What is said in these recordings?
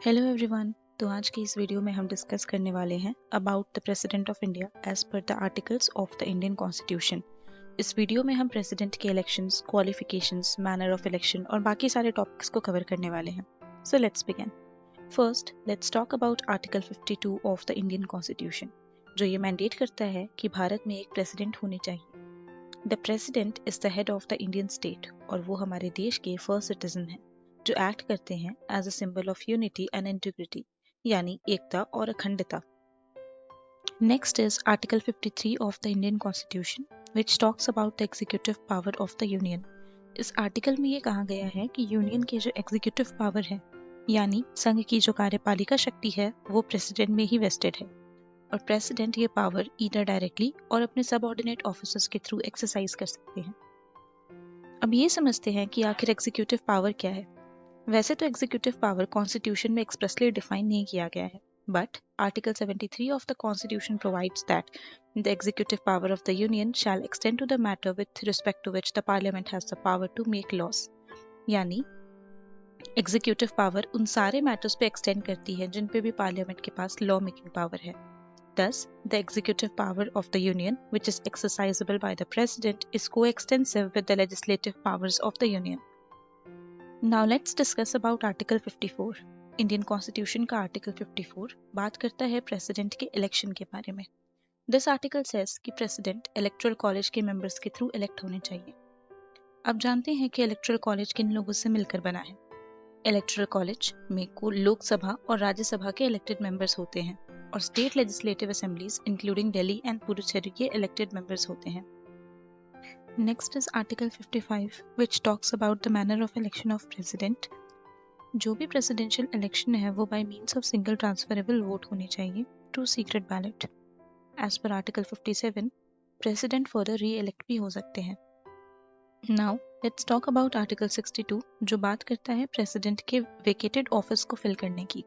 Hello everyone. तो आज की इस वीडियो में हम डिस्कस करने वाले हैं about the president of India as per the articles of the Indian constitution. इस वीडियो में हम प्रेसिडेंट के elections, qualifications, manner of election और बाकी सारे टॉपिक्स को कवर करने वाले हैं। So let's begin. First let's talk about article 52 of the Indian constitution, जो ये मैंडेट करता है कि भारत में एक प्रेसिडेंट होने चाहिए। The president is the head of the Indian state और वो हमारे देश के फर्स्ट सिटीजन हैं जो एक्ट करते हैं as a symbol of unity and integrity, यानी एकता और अखंडता। Next is article 53 of the Indian constitution which talks about the executive power of the union. इस आर्टिकल में ये कहा गया है कि यूनियन के जो एग्जीक्यूटिव पावर है, यानी संघ की जो कार्यपालिका शक्ति है, वो प्रेसिडेंट में ही वेस्टेड है और प्रेसिडेंट ये पावर ईदर डायरेक्टली और अपने सबऑर्डिनेट ऑफिसर्स के थ्रू एक्सरसाइज कर सकते हैं। अब ये समझते हैं कि आखिर एग्जीक्यूटिव पावर क्या है। वैसे तो एग्जीक्यूटिव पावर कॉन्स्टिट्यूशन में एक्सप्रेसली डिफाइन नहीं किया गया है, but article 73 of the constitution provides that the executive power of the union shall extend to the matter with respect to which the parliament has the power to make laws. यानी executive power उन सारे matters पे extend करती है जिन पे भी parliament के पास law making power है। Thus, the executive power of the Union, which is exercisable by the President, is coextensive with the legislative powers of the Union. Now let's discuss about Article 54. Indian constitution का article 54 बात करता है president के election के बारे में। This article says कि president electoral college के मेंबर्स के थ्रू इलेक्ट होने चाहिए। अब जानते हैं कि इलेक्टोरल कॉलेज किन लोगों से मिलकर बना है। इलेक्टोरल कॉलेज में कुल लोकसभा और राज्यसभा के इलेक्टेड मेंबर्स होते हैं और state legislative assemblies including Delhi and Puducherry के इलेक्टेड मेंबर्स होते हैं। Next is article 55 which talks about the manner of election of president. जो भी प्रेसिडेंशियल इलेक्शन है वो by means of single transferable vote होनी चाहिए through secret ballot. As per article 57 president further reelect भी हो सकते हैं। Now let's talk about article 62 जो बात करता है प्रेसिडेंट के वेकेटेड ऑफिस को फिल करने की।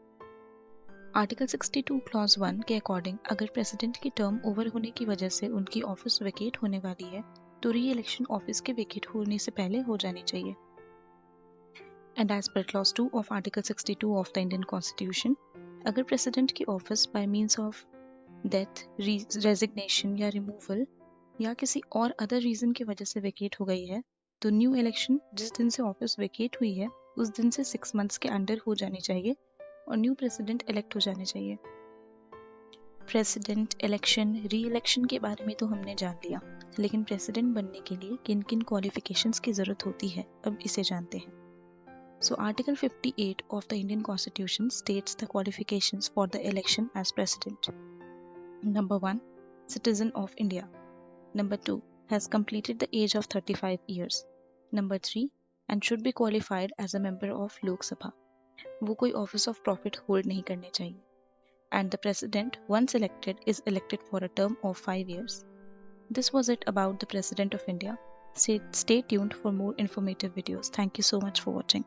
आर्टिकल 62 क्लॉज 1 के अकॉर्डिंग अगर प्रेसिडेंट की टर्म ओवर होने की वजह से उनकी ऑफिस वेकेट होने वाली है तो री इलेक्शन ऑफिस के वेकेट होने से पहले हो जानी चाहिए। And as per clause 2 of article 62 of the Indian constitution, अगर प्रेसिडेंट की office by means of death, resignation या रिमूवल या किसी और अदर रीजन की वजह से वेकेट हो गई है तो न्यू इलेक्शन जिस दिन से ऑफिस वेकेट हुई है उस दिन से 6 मंथ्स के अंदर हो जानी चाहिए और न्यू प्रेसिडेंट इलेक्ट हो जाने चाहिए। प्रेसिडेंट इलेक्शन, री इलेक्शन के बारे में तो हमने जान लिया, लेकिन प्रेसिडेंट बनने के लिए किन किन क्वालिफिकेशंस की जरूरत होती है अब इसे जानते हैं। So Article 58 of the Indian Constitution states the qualifications for the election as president. Number 1, citizen of India. Number 2, has completed the age of 35 years. Number 3, and should be qualified as a member of Lok Sabha. वो कोई office of profit hold नहीं करने चाहिए. And the president, once elected, is elected for a term of 5 years. This was it about the President of India. Stay tuned for more informative videos. Thank you so much for watching.